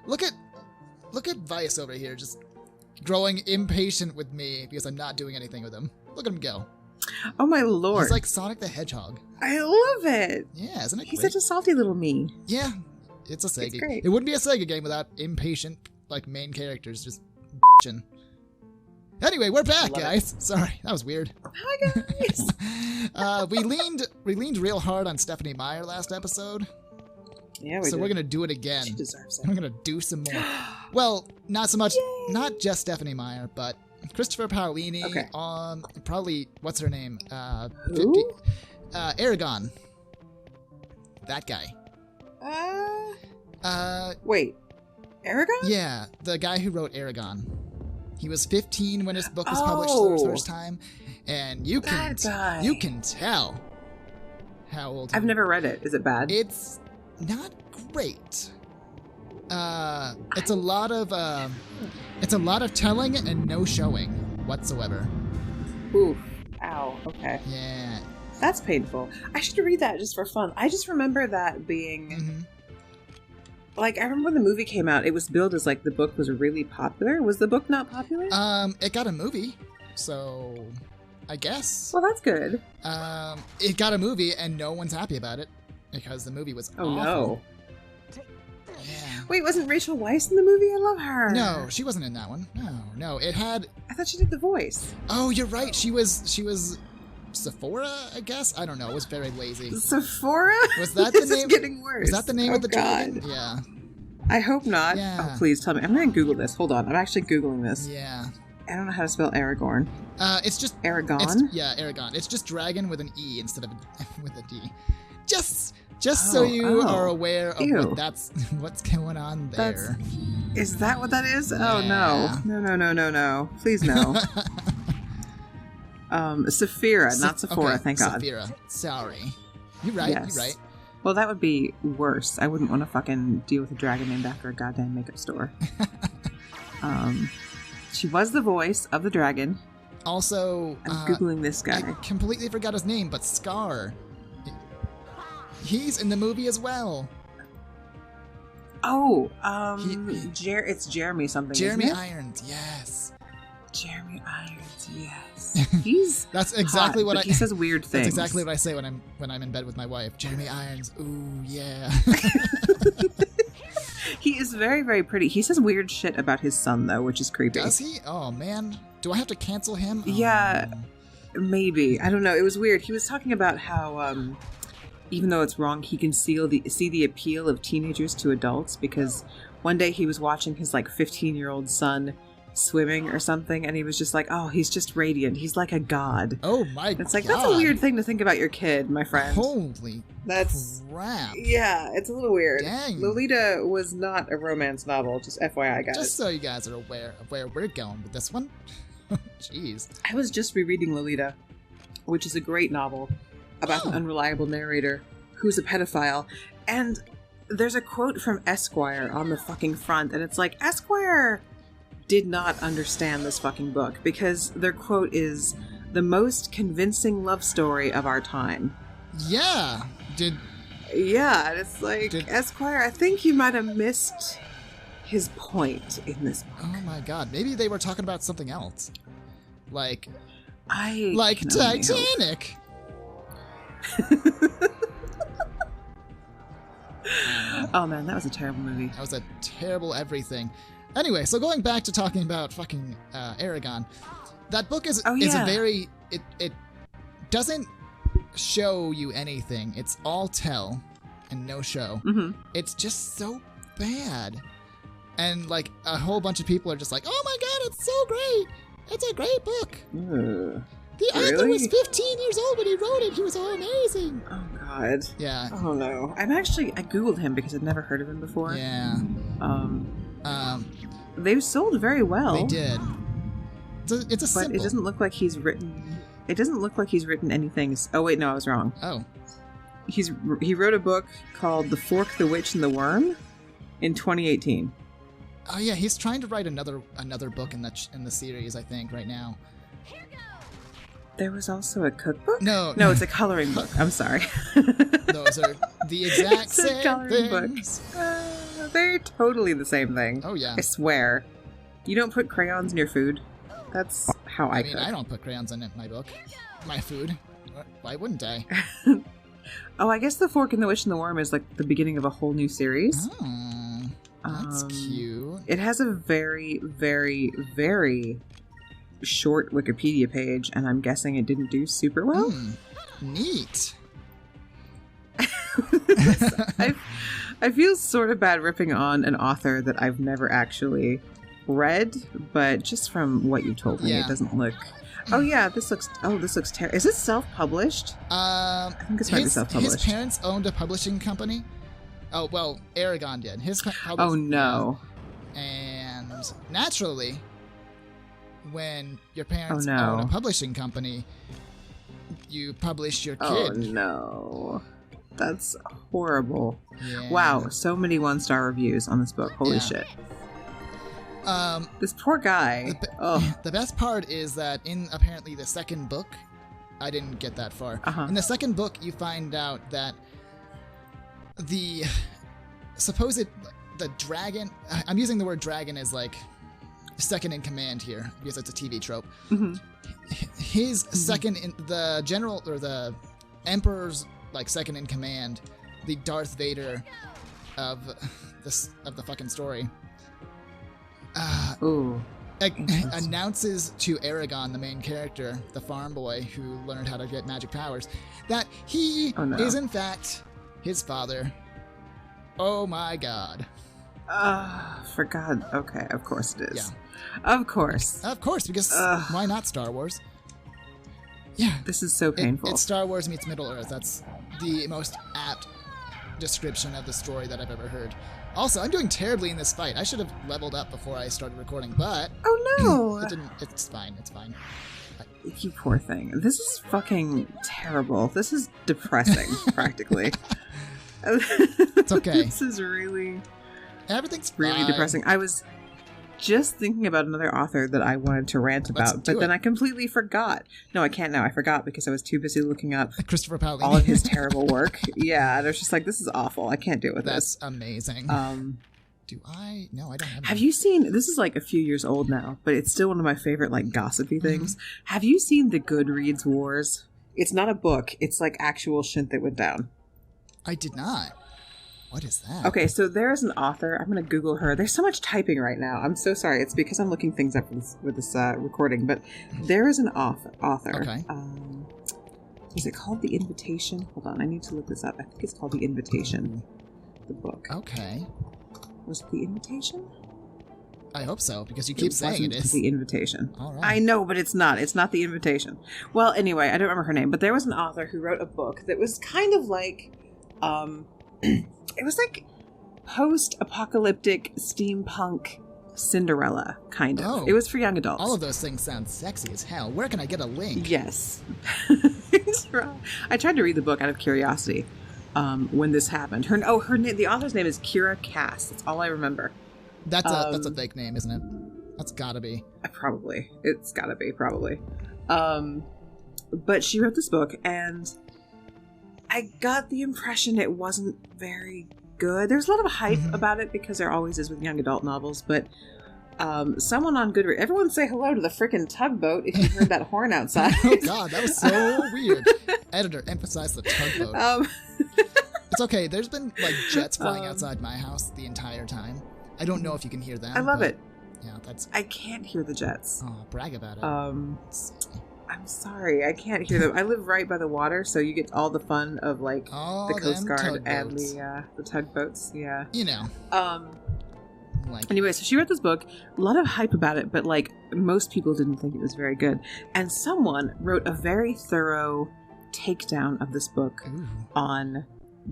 Look at Vyse over here, just growing impatient with me because I'm not doing anything with him. Look at him go. Oh my lord. He's like Sonic the Hedgehog. I love it. Yeah, isn't it He's great? such a salty little me. Yeah, it's a Sega. It's great. It wouldn't be a Sega game without impatient, like, main characters just bitching. Anyway, we're back, guys. Sorry, that was weird. Hi, guys. We leaned real hard on Stephanie Meyer last episode. Yeah, So we're gonna do it again. She deserves it. We're gonna do some more. Well, not so much. Yay. Not just Stephanie Meyer, but Christopher Paolini. Okay. Probably what's her name? Who? Aragon. That guy. Wait. Aragon? Yeah, the guy who wrote Aragon. He was 15 when his book was published for the first time, and you can tell how old. I've never read it. Is it bad? It's not great. It's a lot of telling and no showing whatsoever. Oof. Ow. Okay. Yeah. That's painful. I should read that just for fun. I just remember that being... Mm-hmm. Like, I remember when the movie came out, it was billed as, like, the book was really popular. Was the book not popular? It got a movie, so I guess. Well, that's good. It got a movie, and no one's happy about it, because the movie was awful. No. Yeah. Wait, wasn't Rachel Weisz in the movie? I love her. No, she wasn't in that one. No. It had... I thought she did the voice. Oh, you're right. She was Sephora, I guess? I don't know. It was very lazy. Sephora? Was that the this name? Is getting worse. Was that the name of the God. dragon? Yeah. I hope not. Yeah. Oh, please tell me. I'm going to Google this. Hold on. I'm actually Googling this. Yeah. I don't know how to spell Aragorn. It's just... Aragon? Aragon. It's just dragon with an E instead of with a D. Just so you are aware of what's going on there. Is that what that is? Yeah. Oh, no. Please, no. Saphira, not Sephora, okay, thank God. Saphira. Sorry. You're right, Yes. you're right. Well, that would be worse. I wouldn't want to fucking deal with a dragon named after a goddamn makeup store. She was the voice of the dragon. Also, I'm Googling this guy. I completely forgot his name, but Scar. He's in the movie as well. Oh, it's Jeremy something. Jeremy isn't it? Irons, yes. Jeremy Irons, yes. He's That's exactly hot, what but he says weird things. That's exactly what I say when I'm in bed with my wife. Jeremy Irons, ooh yeah. He is very, very pretty. He says weird shit about his son though, which is creepy. Does he? Oh man, do I have to cancel him? Yeah, Oh. maybe. I don't know. It was weird. He was talking about how even though it's wrong, he can see the appeal of teenagers to adults, because one day he was watching his like 15-year-old son swimming or something, and he was just like, oh, he's just radiant. He's like a god. Oh my god. It's like, that's a weird thing to think about your kid, my friend. Holy crap. Yeah, it's a little weird. Dang. Lolita was not a romance novel, just FYI, guys. Just so you guys are aware of where we're going with this one. Jeez. I was just rereading Lolita, which is a great novel about an unreliable narrator who's a pedophile, and there's a quote from Esquire on the fucking front, and it's like, Esquire did not understand this fucking book, because their quote is the most convincing love story of our time. Yeah. Yeah, and it's like, Esquire, I think you might have missed his point in this book. Oh my god. Maybe they were talking about something else. Like can only Titanic. Oh man, that was a terrible movie. That was a terrible everything. Anyway, so going back to talking about fucking Aragon, that book is a very it doesn't show you anything. It's all tell and no show. Mm-hmm. It's just so bad, and like a whole bunch of people are just like, "Oh my god, it's so great! It's a great book." The author was 15 years old when he wrote it. He was so amazing. Oh god. Yeah. Oh no. I googled him because I'd never heard of him before. Yeah. They sold very well. They did. It's a simple. But it doesn't look like he's written. It doesn't look like he's written anything. Oh wait, no, I was wrong. Oh. He wrote a book called The Fork, the Witch, and the Worm in 2018. Oh yeah, he's trying to write another book in the series, I think, right now. There was also a cookbook? No, it's a coloring book. I'm sorry. Those are the exact same coloring things. book. They're totally the same thing. Oh, yeah. I swear. You don't put crayons in your food? That's how I cook. I don't put crayons in my book. My food. Why wouldn't I? Oh, I guess The Fork and the Witch and the Worm is like the beginning of a whole new series. Oh, that's cute. It has a very, very, very short Wikipedia page, and I'm guessing it didn't do super well. Neat. I feel sort of bad ripping on an author that I've never actually read, but just from what you told me, it doesn't look... Oh yeah, this looks terrible. Is it self-published? I think this might be self-published. His parents owned a publishing company. Oh, well, Aragon did. Oh no. And naturally, when your parents own a publishing company, you publish your kid. Oh no. That's horrible. Yeah. Wow, so many 1-star reviews on this book. Holy shit. This poor guy. The best part is that in apparently the second book, I didn't get that far. In the second book, you find out that the dragon, I'm using the word dragon as like second in command here because it's a TV trope. His second in the general, or the emperor's like second in command, the Darth Vader of the fucking story, announces to Aragon, the main character, the farm boy who learned how to get magic powers, that he is in fact his father. Oh my god. For God. Okay, of course it is. Yeah. Of course, because why not Star Wars? Yeah. This is so painful. It's Star Wars meets Middle-earth. That's the most apt description of the story that I've ever heard. Also, I'm doing terribly in this fight. I should have leveled up before I started recording, but... Oh no! It didn't. It's fine. It's fine. You poor thing. This is fucking terrible. This is depressing, practically. It's okay. This is really... Everything's really fine. Depressing. I was just thinking about another author that I wanted to rant about, but then I completely forgot. No, I can't now. I forgot because I was too busy looking up Christopher Paolini. all of his terrible work. Yeah, and I was just like, this is awful. I can't deal with this. That's amazing. Do I? No, I don't have. Have you seen? This is like a few years old now, but it's still one of my favorite like gossipy things. Have you seen the Goodreads Wars? It's not a book. It's like actual shit that went down. I did not. What is that? Okay, so there is an author. I'm going to Google her. There's so much typing right now. I'm so sorry. It's because I'm looking things up with this recording. But there is an author. Okay. Is it called The Invitation? Hold on. I need to look this up. I think it's called The Invitation. The book. Okay. Was it The Invitation? I hope so, because you keep saying it is. The Invitation. All right. I know, but it's not. It's not The Invitation. Well, anyway, I don't remember her name, but there was an author who wrote a book that was kind of like... it was like post-apocalyptic steampunk Cinderella, kind of. Oh, it was for young adults. All of those things sound sexy as hell. Where can I get a link? Yes. I tried to read the book out of curiosity when this happened. Her name, the author's name is Kira Cass. That's all I remember. That's a fake name, isn't it? That's gotta be. Probably. It's gotta be, probably. But she wrote this book, and I got the impression it wasn't very good. There's a lot of hype about it because there always is with young adult novels, but someone on Goodreads, everyone say hello to the frickin' tugboat if you heard that horn outside. Oh god, that was so weird. Editor, emphasize the tugboat. It's okay, there's been like jets flying outside my house the entire time. I don't know if you can hear them. I love it. Yeah, that's... I can't hear the jets. Oh, brag about it. I'm sorry, I can't hear them. I live right by the water, so you get all the fun of like the Coast Guard and the tugboats. Yeah, you know. Anyway, so she wrote this book. A lot of hype about it, but like most people didn't think it was very good. And someone wrote a very thorough takedown of this book on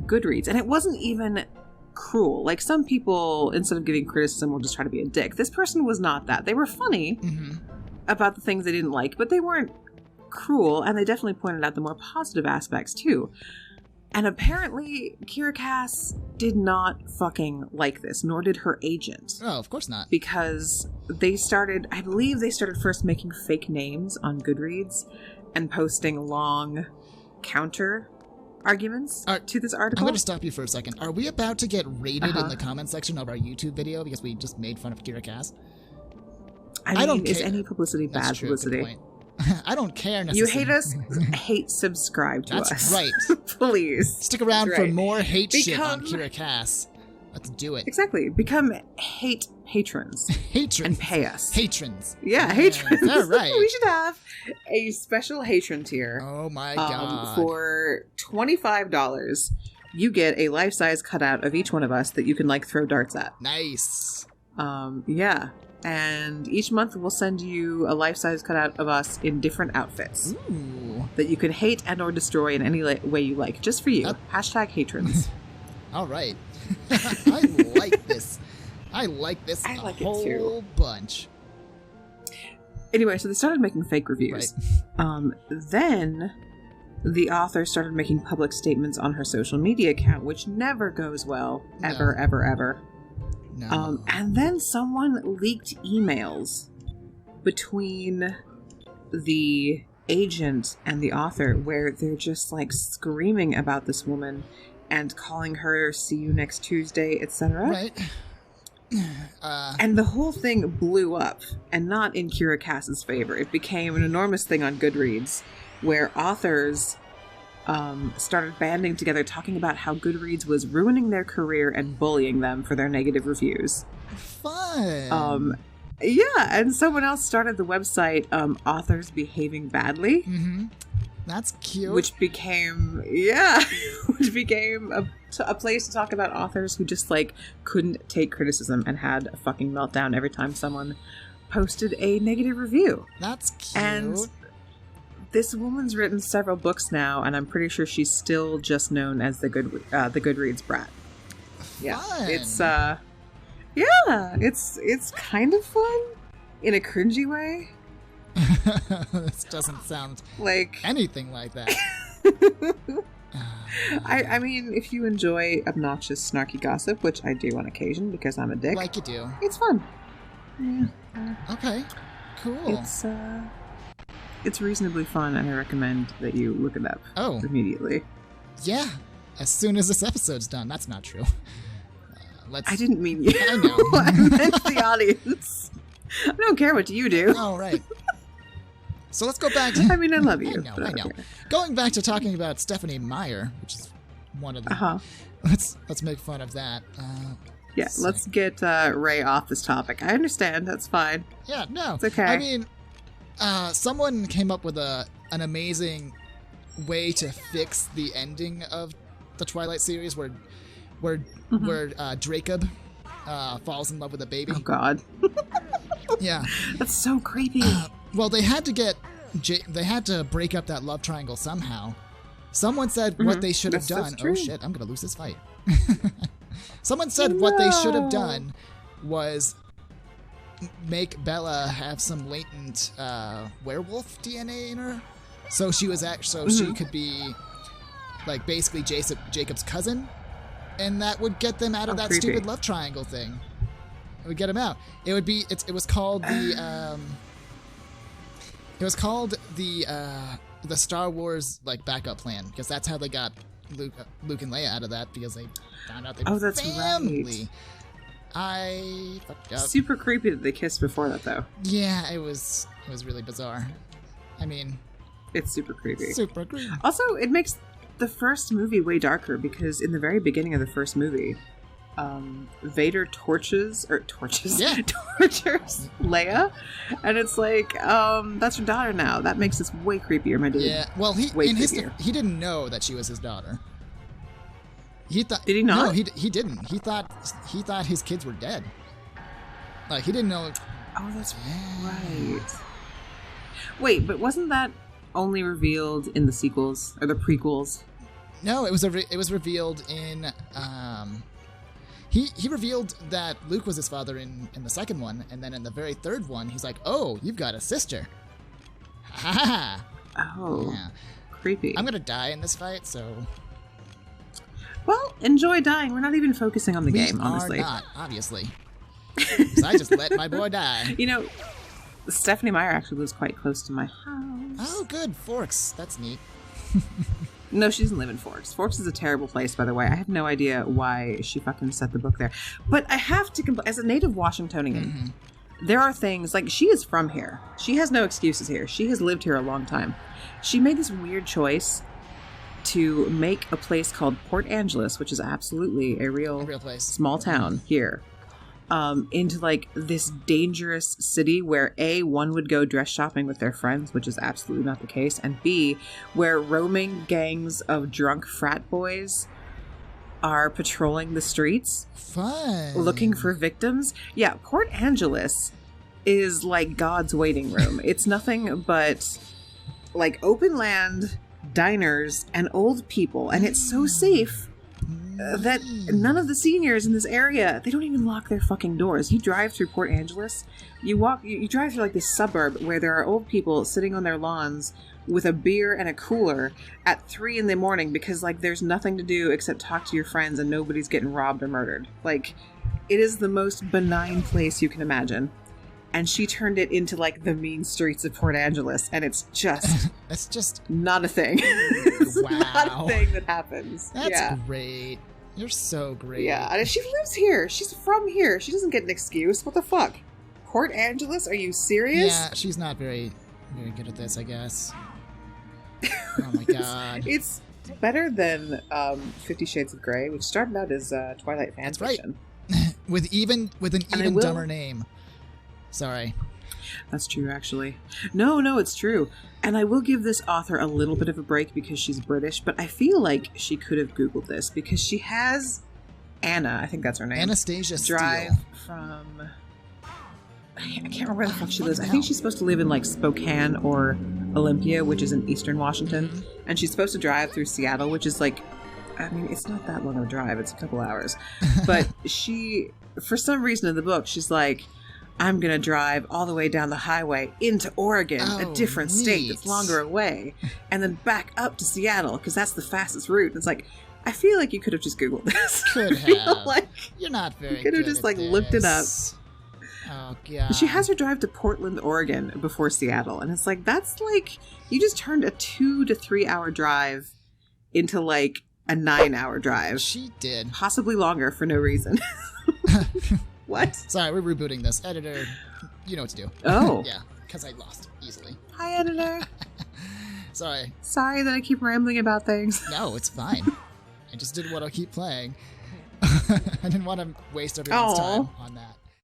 Goodreads, and it wasn't even cruel. Like some people, instead of giving criticism, will just try to be a dick. This person was not that. They were funny about the things they didn't like, but they weren't cruel, and they definitely pointed out the more positive aspects too. And apparently Kira Cass did not fucking like this, nor did her agent. Oh, of course not. Because I believe they started first making fake names on Goodreads and posting long counter arguments to this article. I'm going to stop you for a second. Are we about to get raided in the comment section of our YouTube video because we just made fun of Kira Cass? I don't care. Is any publicity bad publicity? I don't care necessarily. You hate us? Hate subscribe to us. That's right. Please. Stick around for more hate shit on Kira Cass. Let's do it. Exactly. Become hate patrons. Patrons. And pay us. Patrons. Yeah, patrons. All right. We should have a special patron tier. Oh my god. For $25, you get a life-size cutout of each one of us that you can, like, throw darts at. Nice. Yeah. And each month we'll send you a life-size cutout of us in different outfits. Ooh. That you can hate and or destroy in any way you like. Just for you. Hashtag hatrons. All right. I like this. I like this I like whole it too. bunch. Anyway, so they started making fake reviews. Right. Then the author started making public statements on her social media account, which never goes well. Ever, ever. No. And then someone leaked emails between the agent and the author where they're just like screaming about this woman and calling her "see you next Tuesday," etc. Right. And the whole thing blew up, and not in Kira Cass's favor. It became an enormous thing on Goodreads, where authors started banding together talking about how Goodreads was ruining their career and bullying them for their negative reviews. Fun. Yeah, and someone else started the website Authors Behaving Badly. Mm-hmm. That's cute. Which became a place to talk about authors who just, like, couldn't take criticism and had a fucking meltdown every time someone posted a negative review. That's cute. And this woman's written several books now, and I'm pretty sure she's still just known as the Goodreads brat. Yeah, Fun. it's kind of fun in a cringy way. This doesn't sound like anything like that. I mean, if you enjoy obnoxious, snarky gossip, which I do on occasion because I'm a dick, Like you do. it's fun. Yeah. Okay. Cool. It's reasonably fun, and I recommend that you look it up immediately. Yeah. As soon as this episode's done. That's not true. I didn't mean you. I know. I meant the audience. I don't care what you do. All right. So let's go back to... I mean, I love you. I know. Going back to talking about Stephanie Meyer, which is one of the... Uh-huh. Let's make fun of that. Let's get Ray off this topic. I understand. That's fine. Yeah, no. It's okay. I mean, someone came up with an amazing way to fix the ending of the Twilight series where Dracob falls in love with a baby. Oh, God. Yeah. That's so creepy. Well, they had to break up that love triangle somehow. Someone said what they should have done. Oh shit, I'm gonna lose this fight. Someone said what they should have done was make Bella have some latent werewolf DNA in her, so she was she could be like basically Jacob's cousin, and that would get them out of that stupid love triangle thing. It would get them out. It would be. It was called the. It was called the Star Wars like backup plan, because that's how they got Luke and Leia out of that, because they found out they were family. Right. I fucked up. Super creepy that they kissed before that, though. Yeah, it was really bizarre. I mean, it's super creepy. Super creepy. Also, it makes the first movie way darker, because in the very beginning of the first movie, Vader tortures Leia, and it's like, that's your daughter now. That makes this way creepier, my dude. Yeah, well, he didn't know that she was his daughter. He thought. Did he not? No, he didn't. He thought his kids were dead. Like, he didn't know. Oh, that's right. Wait, but wasn't that only revealed in the sequels or the prequels? No, it was revealed in. He revealed that Luke was his father in the second one, and then in the very third one, he's like, "Oh, you've got a sister." Ha ha. Oh, yeah. Creepy. I'm gonna die in this fight, so. Well, enjoy dying. We're not even focusing on the game, honestly. We are not, obviously. Because I just let my boy die. You know, Stephanie Meyer actually lives quite close to my house. Oh, good. Forks. That's neat. No, she doesn't live in Forks. Forks is a terrible place, by the way. I have no idea why she fucking set the book there. But I have to as a native Washingtonian, there are things, like, she is from here. She has no excuses here. She has lived here a long time. She made this weird choice to make a place called Port Angeles, which is absolutely a real place, small town here, into like this dangerous city where A, one would go dress shopping with their friends, which is absolutely not the case, and B, where roaming gangs of drunk frat boys are patrolling the streets. Fun. Looking for victims. Yeah, Port Angeles is like God's waiting room. It's nothing but like open land, diners, and old people, and it's so safe that none of the seniors in this area, they don't even lock their fucking doors. You drive through Port Angeles, you drive through like this suburb where there are old people sitting on their lawns with a beer and a cooler at 3 a.m. because like there's nothing to do except talk to your friends and nobody's getting robbed or murdered. Like, it is the most benign place you can imagine. And she turned it into like the mean streets of Port Angeles, and it's just it's just not a thing. It's not a thing that happens. That's great. You're so great. Yeah, and she lives here. She's from here. She doesn't get an excuse. What the fuck? Port Angeles? Are you serious? Yeah, she's not very good at this, I guess. Oh my god. It's better than 50 Shades of Grey, which started out as Twilight fan fiction. Right. with an even dumber name. Sorry. That's true, actually. No, it's true. And I will give this author a little bit of a break because she's British, but I feel like she could have Googled this because she has Anna, I think that's her name. Anastasia Drive Steele. From... I can't remember where the fuck she lives. I think she's supposed to live in like Spokane or Olympia, which is in eastern Washington. And she's supposed to drive through Seattle, which is like, I mean, it's not that long of a drive. It's a couple hours. But she, for some reason in the book, she's like, I'm going to drive all the way down the highway into Oregon, a different state that's longer away, and then back up to Seattle because that's the fastest route. It's like, I feel like you could have just Googled this. Could have. Like you're not very good. You could have just like looked it up. Oh, God. She has her drive to Portland, Oregon before Seattle, and it's like, that's like, you just turned a 2 to 3 hour drive into like a 9-hour drive. She did. Possibly longer for no reason. What? Sorry, we're rebooting this. Editor, you know what to do. Oh. Yeah, because I lost easily. Hi, editor. Sorry. Sorry that I keep rambling about things. No, it's fine. I just didn't want to keep playing. I didn't want to waste everyone's time on that.